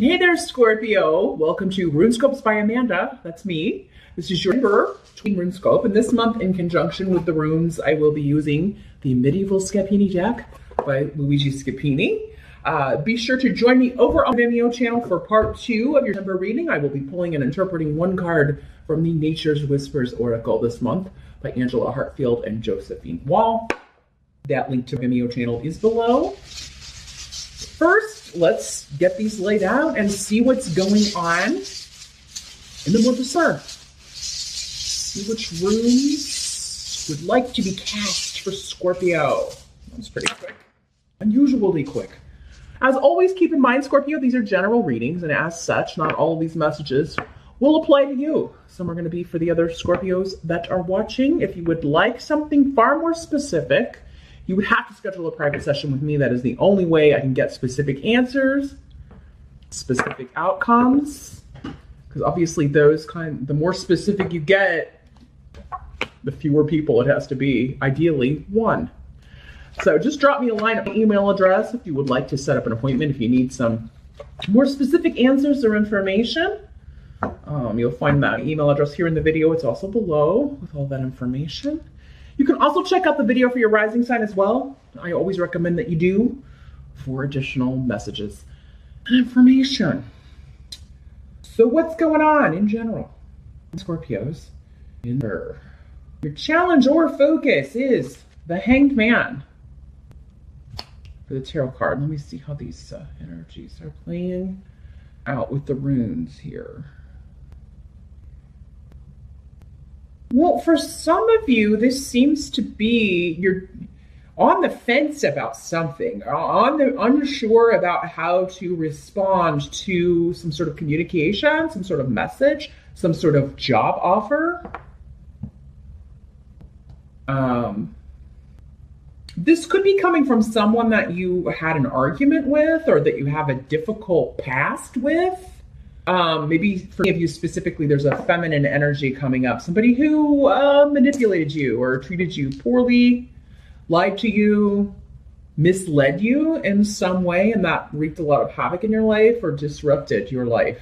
Hey there, Scorpio. Welcome to RuneScopes by Amanda. That's me. This is your number between RuneScope. And this month, in conjunction with the runes, I will be using the Medieval Scapini deck by Luigi Scapini. Be sure to join me over on the Vimeo channel for part 2 of your number reading. I will be pulling and interpreting one card from the Nature's Whispers Oracle this month by Angela Hartfield and Josephine Wall. That link to Vimeo channel is below. First, let's get these laid out and see what's going on in the month of Sir. See which runes would like to be cast for Scorpio. That's pretty quick. Unusually quick. As always, keep in mind, Scorpio, these are general readings, and as such, not all of these messages will apply to you. Some are going to be for the other Scorpios that are watching. If you would like something far more specific, you would have to schedule a private session with me. That is the only way I can get specific answers, specific outcomes, because obviously the more specific you get, the fewer people it has to be, ideally one. So just drop me a line at my email address if you would like to set up an appointment, if you need some more specific answers or information. You'll find that email address here in the video. It's also below with all that information. You can also check out the video for your rising sign as well. I always recommend that you do for additional messages and information. So what's going on in general? Scorpios, your challenge or focus is the Hanged Man for the tarot card. Let me see how these energies are playing out with the runes here. Well, for some of you, this seems to be you're on the fence about something, unsure about how to respond to some sort of communication, some sort of message, some sort of job offer. This could be coming from someone that you had an argument with or that you have a difficult past with. Maybe for you specifically, there's a feminine energy coming up. Somebody who manipulated you or treated you poorly, lied to you, misled you in some way, and that wreaked a lot of havoc in your life or disrupted your life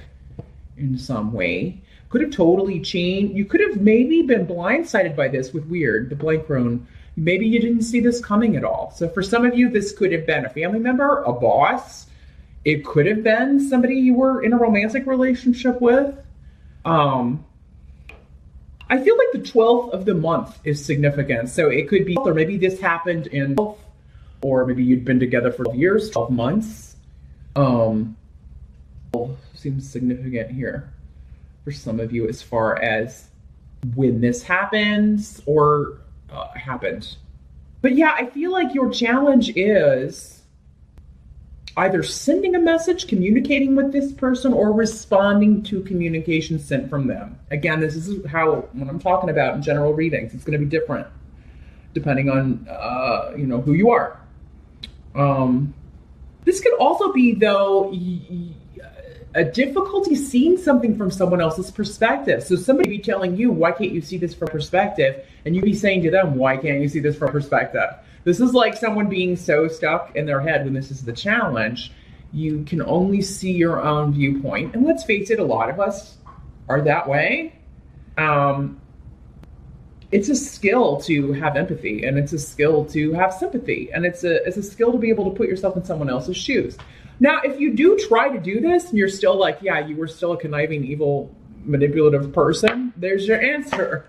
in some way. Could have totally changed. You could have maybe been blindsided by this with weird, the blank rune. Maybe you didn't see this coming at all. So for some of you, this could have been a family member, a boss. It could have been somebody you were in a romantic relationship with. I feel like the 12th of the month is significant. So it could be, or maybe this happened in 12, or maybe you'd been together for 12 years, 12 months. Seems significant here for some of you as far as when this happens or happened. But yeah, I feel like your challenge is either sending a message, communicating with this person, or responding to communication sent from them. Again, this is how, when I'm talking about in general readings, it's going to be different depending on, who you are. This could also be, though, a difficulty seeing something from someone else's perspective. So somebody be telling you, why can't you see this from perspective? And you be saying to them, why can't you see this from perspective? This is like someone being so stuck in their head when this is the challenge. You can only see your own viewpoint. And let's face it, a lot of us are that way. It's a skill to have empathy, and it's a skill to have sympathy, and it's a skill to be able to put yourself in someone else's shoes. Now, if you do try to do this and you're still like, yeah, you were still a conniving, evil, manipulative person, there's your answer.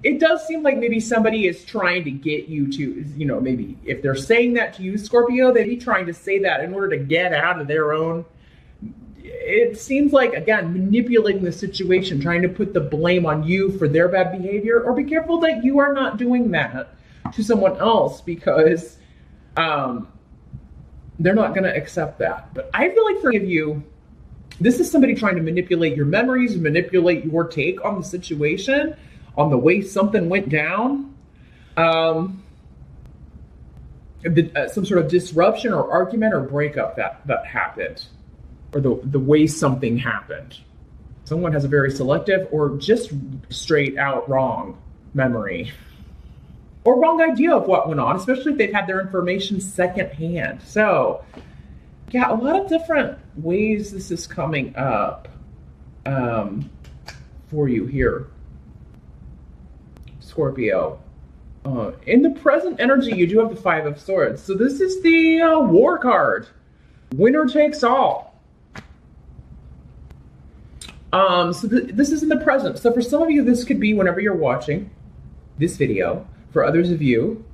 It does seem like maybe somebody is trying to get you to, maybe if they're saying that to you, Scorpio, they'd be trying to say that in order to get out of their own. It seems like, again, manipulating the situation, trying to put the blame on you for their bad behavior, or be careful that you are not doing that to someone else because they're not going to accept that. But I feel like for you, this is somebody trying to manipulate your memories, manipulate your take on the situation, on the way something went down, some sort of disruption or argument or breakup that happened, or the way something happened. Someone has a very selective or just straight out wrong memory or wrong idea of what went on, especially if they've had their information secondhand. So Yeah, a lot of different ways this is coming up for you here, Scorpio. In the present energy, you do have the Five of Swords. So this is the War card. Winner takes all. This is in the present. So for some of you, this could be whenever you're watching this video. For others of you,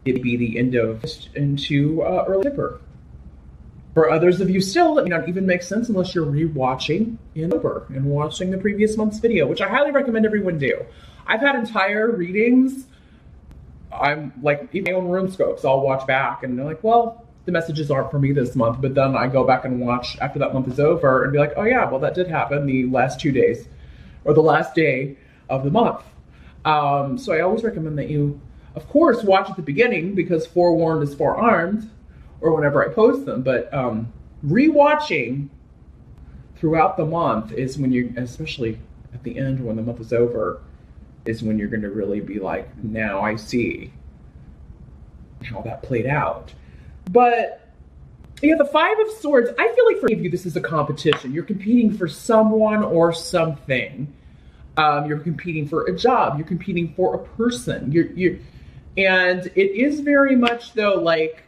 it'd be the end of into early September. For others of you still, it may not even make sense unless you're rewatching in October and watching the previous month's video, which I highly recommend everyone do. I've had entire readings. I'm like, even my own room scopes, I'll watch back and they're like, well, the messages aren't for me this month. But then I go back and watch after that month is over and be like, oh yeah, well, that did happen the last 2 days or the last day of the month. So I always recommend that you, of course, watch at the beginning because forewarned is forearmed, or whenever I post them. But rewatching throughout the month is when you, especially at the end when the month is over, is when you're going to really be like, now I see how that played out. But yeah, the Five of Swords, I feel like for you, this is a competition. You're competing for someone or something. You're competing for a job. You're competing for a person. And it is very much though, like,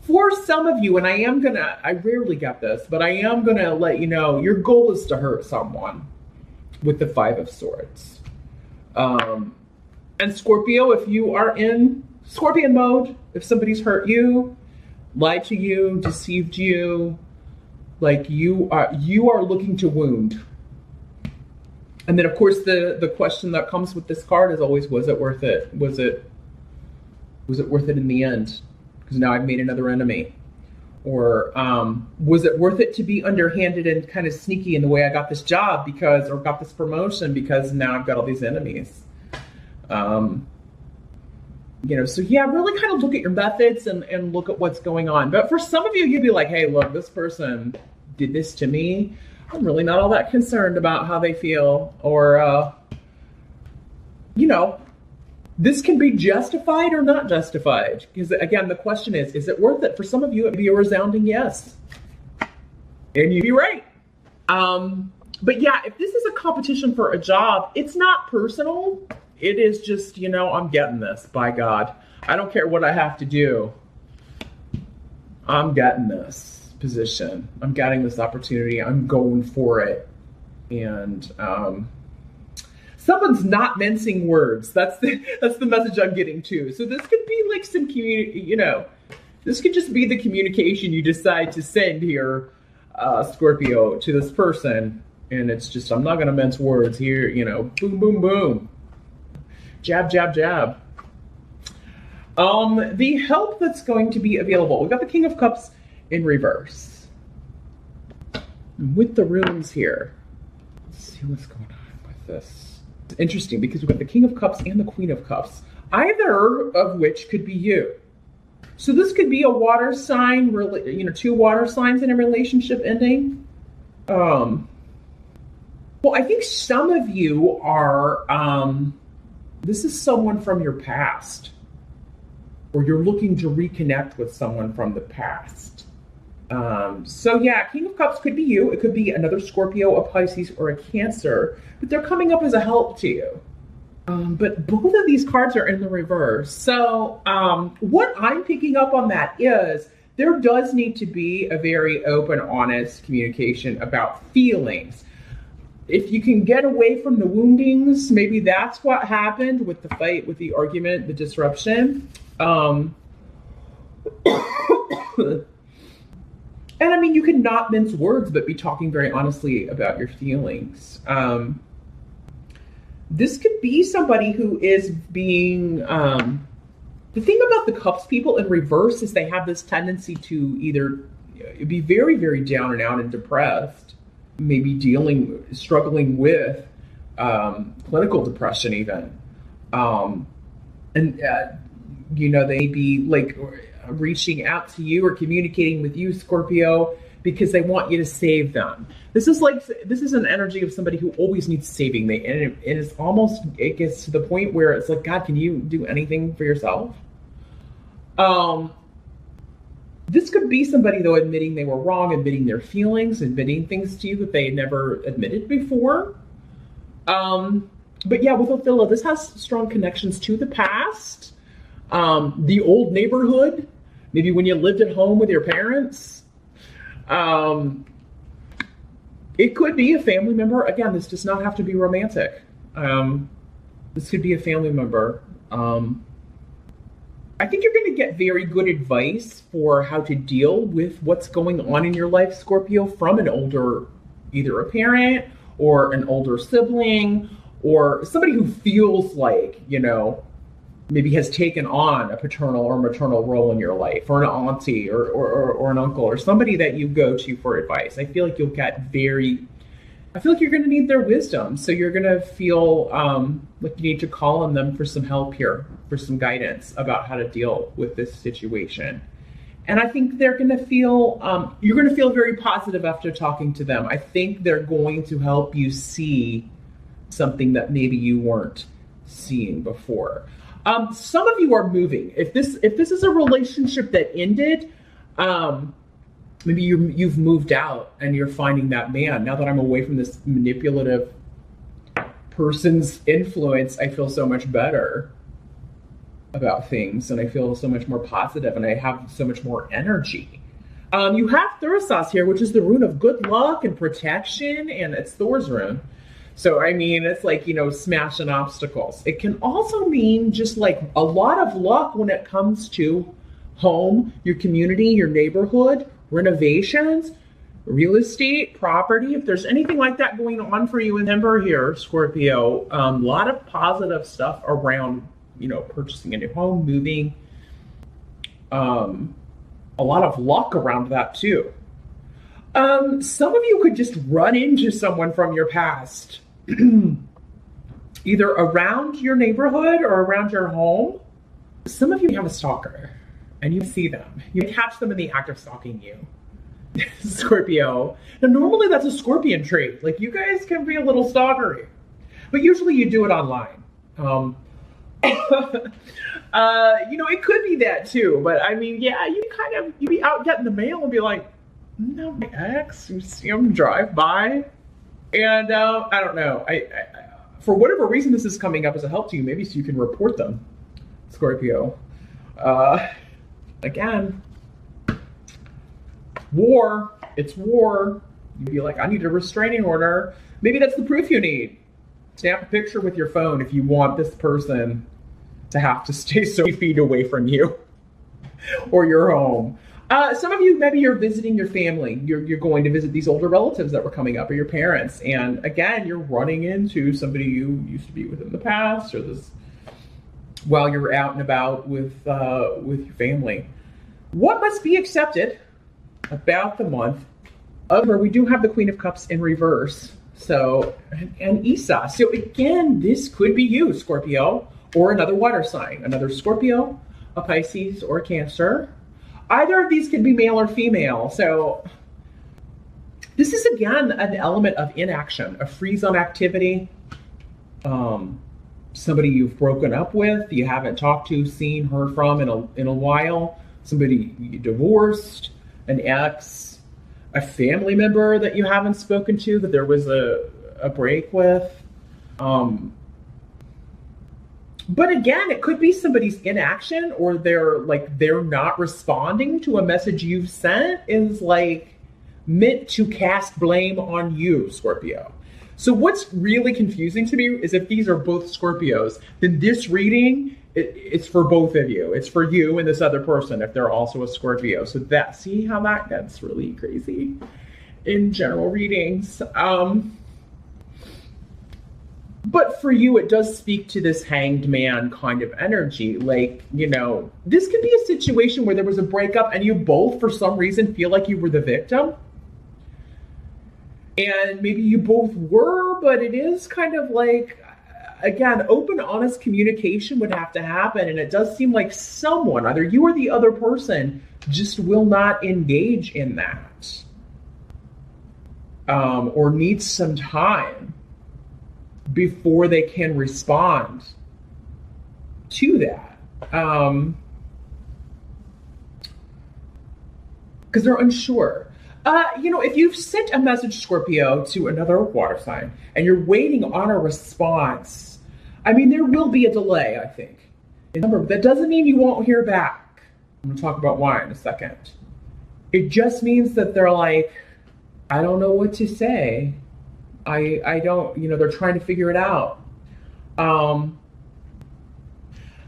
for some of you, and I rarely get this, but I am gonna let you know, your goal is to hurt someone with the Five of Swords. And Scorpio, if you are in Scorpion mode, if somebody's hurt you, lied to you, deceived you, like you are looking to wound. And then of course the question that comes with this card is always, was it worth it? Was it worth it in the end? Because now I've made another enemy. Or was it worth it to be underhanded and kind of sneaky in the way I got this job or got this promotion because now I've got all these enemies? So yeah, really kind of look at your methods and look at what's going on. But for some of you, you'd be like, hey, look, this person did this to me. I'm really not all that concerned about how they feel. Or, this can be justified or not justified. Because again, the question is it worth it? For some of you, it'd be a resounding yes. And you'd be right. But yeah, if this is a competition for a job, it's not personal. It is just, I'm getting this, by God. I don't care what I have to do. I'm getting this position. I'm getting this opportunity. I'm going for it. And someone's not mincing words. That's the message I'm getting too. So this could be like some this could just be the communication you decide to send here, Scorpio, to this person. And it's just, I'm not going to mince words here, boom, boom, boom. Jab, jab, jab. The help that's going to be available. We've got the King of Cups in reverse. With the runes here. Let's see what's going on with this. It's interesting because we've got the King of Cups and the Queen of Cups. Either of which could be you. So this could be a water sign, two water signs in a relationship ending. Well, I think some of you are, this is someone from your past, or you're looking to reconnect with someone from the past. So yeah, King of Cups could be you. It could be another Scorpio, a Pisces, or a Cancer, but they're coming up as a help to you. But both of these cards are in the reverse. So what I'm picking up on that is there does need to be a very open, honest communication about feelings. If you can get away from the woundings, maybe that's what happened with the fight, with the argument, the disruption. And I mean, you can not mince words, but be talking very honestly about your feelings. This could be somebody who is being, the thing about the Cups people in reverse is they have this tendency to either be very, very down and out and depressed, maybe struggling with clinical depression even. They may be like reaching out to you or communicating with you, Scorpio, because they want you to save them. This is an energy of somebody who always needs saving. It gets to the point where it's like, God, can you do anything for yourself? This could be somebody, though, admitting they were wrong, admitting their feelings, admitting things to you that they never admitted before. But yeah, with Ophelia, this has strong connections to the past, the old neighborhood, maybe when you lived at home with your parents. It could be a family member. Again, this does not have to be romantic. This could be a family member. I think you're going to get very good advice for how to deal with what's going on in your life, Scorpio, from an older, either a parent or an older sibling, or somebody who feels like, maybe has taken on a paternal or maternal role in your life, or an auntie or an uncle, or somebody that you go to for advice. I feel like you'll get I feel like you're going to need their wisdom. So you're going to feel like you need to call on them for some help here, for some guidance about how to deal with this situation. And I think they're going to feel, you're going to feel very positive after talking to them. I think they're going to help you see something that maybe you weren't seeing before. Some of you are moving. If this is a relationship that ended, maybe you've moved out and you're finding that, man, now that I'm away from this manipulative person's influence, I feel so much better about things, and I feel so much more positive, and I have so much more energy. You have Thurisaz here, which is the rune of good luck and protection, and it's Thor's rune. So, I mean, it's like, smashing obstacles. It can also mean just like a lot of luck when it comes to home, your community, your neighborhood, renovations, real estate, property. If there's anything like that going on for you in December here, Scorpio, a lot of positive stuff around, purchasing a new home, moving, a lot of luck around that too. Some of you could just run into someone from your past, either around your neighborhood or around your home. Some of you have a stalker and you see them. You catch them in the act of stalking you, Scorpio. Now, normally that's a Scorpion trait. Like, you guys can be a little stalkery, but usually you do it online. It could be that too, but I mean, yeah, you be out getting the mail and be like, no, my ex, you see him drive by, and I don't know. I for whatever reason this is coming up as a help to you, maybe so you can report them, Scorpio. Again, war. It's war. You'd be like, I need a restraining order. Maybe that's the proof you need. Snap a picture with your phone if you want this person to have to stay so many feet away from you or your home. Some of you, maybe you're visiting your family. You're going to visit these older relatives that were coming up, or your parents. And again, you're running into somebody you used to be with in the past, or this while you're out and about with your family. What must be accepted about the month of, where we do have the Queen of Cups in reverse. So, and Isa. So again, this could be you, Scorpio, or another water sign, another Scorpio, a Pisces, or a Cancer. Either of these could be male or female. So this is, again, an element of inaction, a freeze on activity. Somebody you've broken up with, you haven't talked to, seen, heard from in a while. Somebody you divorced, an ex, a family member that you haven't spoken to, that there was a break with. But again, it could be somebody's inaction, or they're not responding to a message you've sent, is like meant to cast blame on you, Scorpio. So what's really confusing to me is if these are both Scorpios, then this reading, it's for both of you. It's for you and this other person if they're also a Scorpio. So see how that gets really crazy in general readings. But for you, it does speak to this hanged man kind of energy. Like, this could be a situation where there was a breakup and you both, for some reason, feel like you were the victim. And maybe you both were, but it is kind of like, again, open, honest communication would have to happen. And it does seem like someone, either you or the other person, just will not engage in that. Or needs some time before they can respond to that. because they're unsure. If you've sent a message, Scorpio, to another water sign and you're waiting on a response, I mean, there will be a delay, I think. Remember, that doesn't mean you won't hear back. I'm going to talk about why in a second. It just means that they're like, I don't know what to say. I don't, they're trying to figure it out.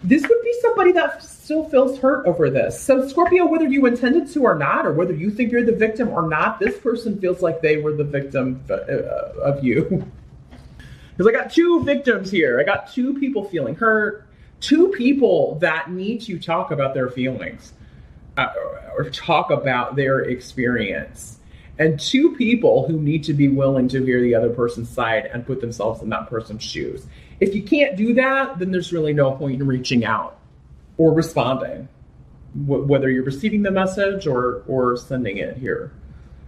This would be somebody that still feels hurt over this. So Scorpio, whether you intended to or not, or whether you think you're the victim or not, this person feels like they were the victim of you. Because I got two victims here. I got two people feeling hurt, two people that need to talk about their feelings or talk about their experience, and two people who need to be willing to hear the other person's side and put themselves in that person's shoes. If you can't do that, then there's really no point in reaching out or responding, whether you're receiving the message or sending it here.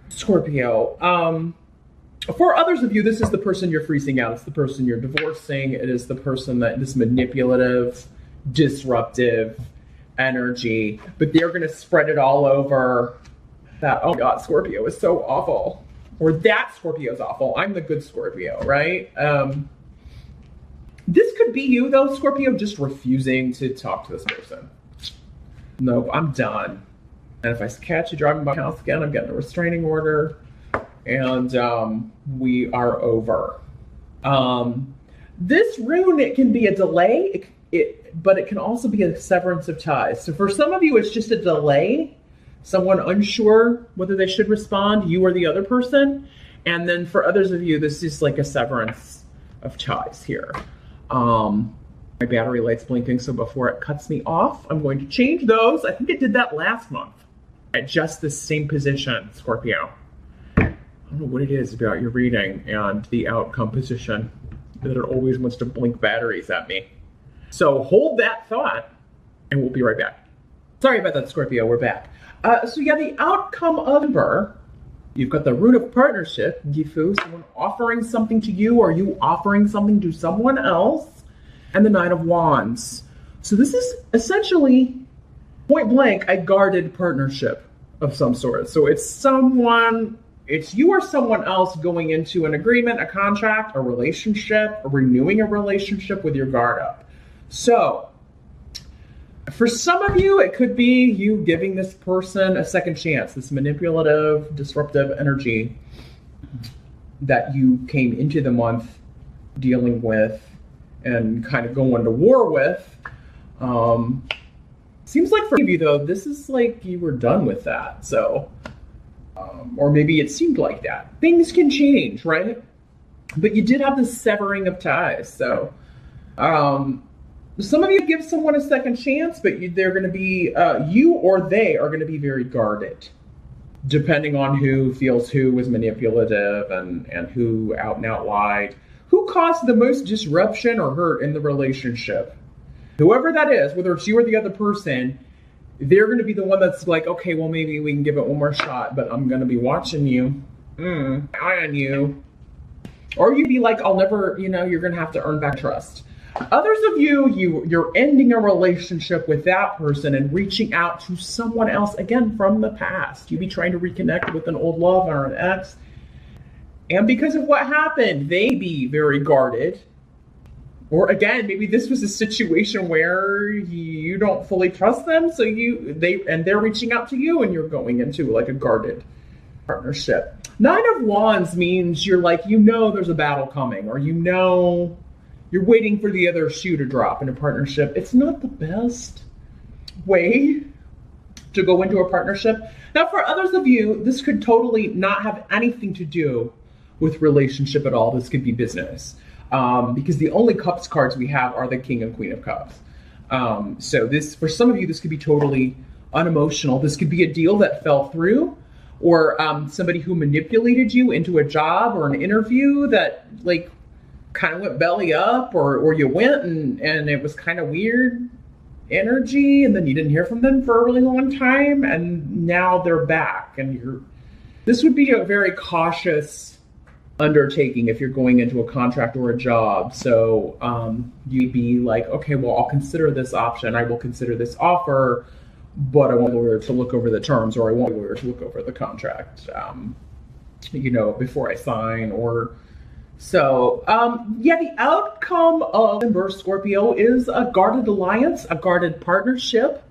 Scorpio, for others of you, this is the person you're freezing out. It's the person you're divorcing. It is the person that this manipulative, disruptive energy, but they're going to spread it all over that, oh my God, Scorpio is so awful. Or that Scorpio is awful. I'm the good Scorpio, right? This could be you, though, Scorpio, just refusing to talk to this person. Nope, I'm done. And if I catch you driving by my house again, I'm getting a restraining order. And we are over. This rune, it can be a delay, but it can also be a severance of ties. So for some of you, it's just a delay. Someone unsure whether they should respond, you or the other person. And then for others of you, this is like a severance of ties here. My battery light's blinking, so before it cuts me off, I'm going to change those. I think it did that last month at just the same position, Scorpio. I don't know what it is about your reading and the outcome position that it always wants to blink batteries at me. So hold that thought, and we'll be right back. Sorry about that, Scorpio, we're back. So yeah, the outcome of Ember, you've got the root of partnership, Gifu, someone offering something to you or you offering something to someone else, and the Nine of Wands. So this is essentially, point blank, a guarded partnership of some sort. So it's you or someone else going into an agreement, a contract, a relationship, or renewing a relationship with your guard up. So for some of you, it could be you giving this person a second chance, this manipulative, disruptive energy that you came into the month dealing with and kind of going to war with. Seems like for you, though, this is like you were done with that. So, or maybe it seemed like that. Things can change, right? But you did have this severing of ties. So, some of you give someone a second chance, but they're going to be, you or they are going to be very guarded, depending on who feels who was manipulative and who out and out lied. Who caused the most disruption or hurt in the relationship? Whoever that is, whether it's you or the other person, they're going to be the one that's like, okay, well, maybe we can give it one more shot, but I'm going to be watching you, eye on you. Or you'd be like, I'll never, you're going to have to earn back trust. Others of you're ending a relationship with that person and reaching out to someone else, again, from the past. You'd be trying to reconnect with an old love or an ex. And because of what happened, they be very guarded. Or again, maybe this was a situation where you don't fully trust them, so they're reaching out to you and you're going into like a guarded partnership. Nine of Wands means you're like, there's a battle coming, or you're waiting for the other shoe to drop in a partnership. It's not the best way to go into a partnership. Now, for others of you, this could totally not have anything to do with relationship at all. This could be business. Because the only cups cards we have are the King and Queen of Cups. So this, for some of you, this could be totally unemotional. This could be a deal that fell through, or somebody who manipulated you into a job or an interview that like kind of went belly up, or you went and it was kind of weird energy, and then you didn't hear from them for a really long time, and now they're back, and this would be a very cautious undertaking if you're going into a contract or a job. So you'd be like, okay, well, I'll consider this option. I will consider this offer but I want a lawyer to look over the terms, or I want a lawyer to look over the contract, before I sign. Or so, the outcome of December, Scorpio, is a guarded alliance, a guarded partnership.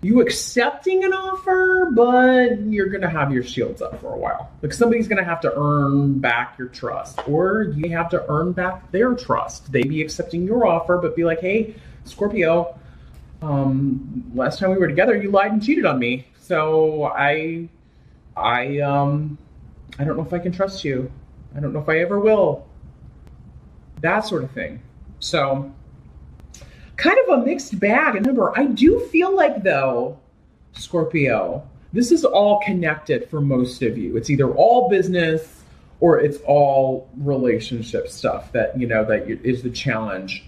You accepting an offer, but you're going to have your shields up for a while. Like, somebody's going to have to earn back your trust, or you have to earn back their trust. They be accepting your offer, but be like, hey, Scorpio, last time we were together, you lied and cheated on me. So I don't know if I can trust you. I don't know if I ever will. That sort of thing. So, kind of a mixed bag. And remember, I do feel like, though, Scorpio, this is all connected for most of you. It's either all business or it's all relationship stuff that is the challenge.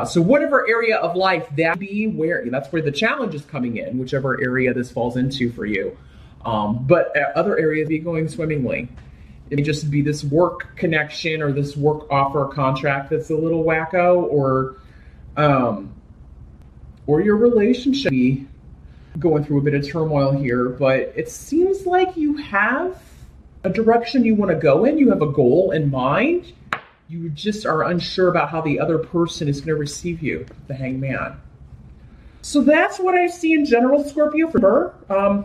So whatever area of life that be, that's where the challenge is coming in, whichever area this falls into for you. But other areas be going swimmingly. It may just be this work connection or this work offer contract that's a little wacko, or your relationship be going through a bit of turmoil here. But it seems like you have a direction you want to go in. You have a goal in mind. You just are unsure about how the other person is going to receive you, the Hangman. So that's what I see in general, Scorpio, for her.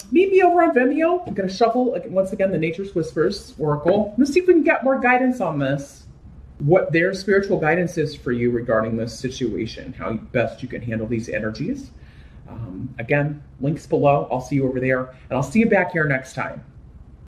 Meet me over on Vimeo. I'm going to shuffle, once again, the Nature's Whispers Oracle. Let's see if we can get more guidance on this. What their spiritual guidance is for you regarding this situation, how best you can handle these energies. Again, links below. I'll see you over there, and I'll see you back here next time.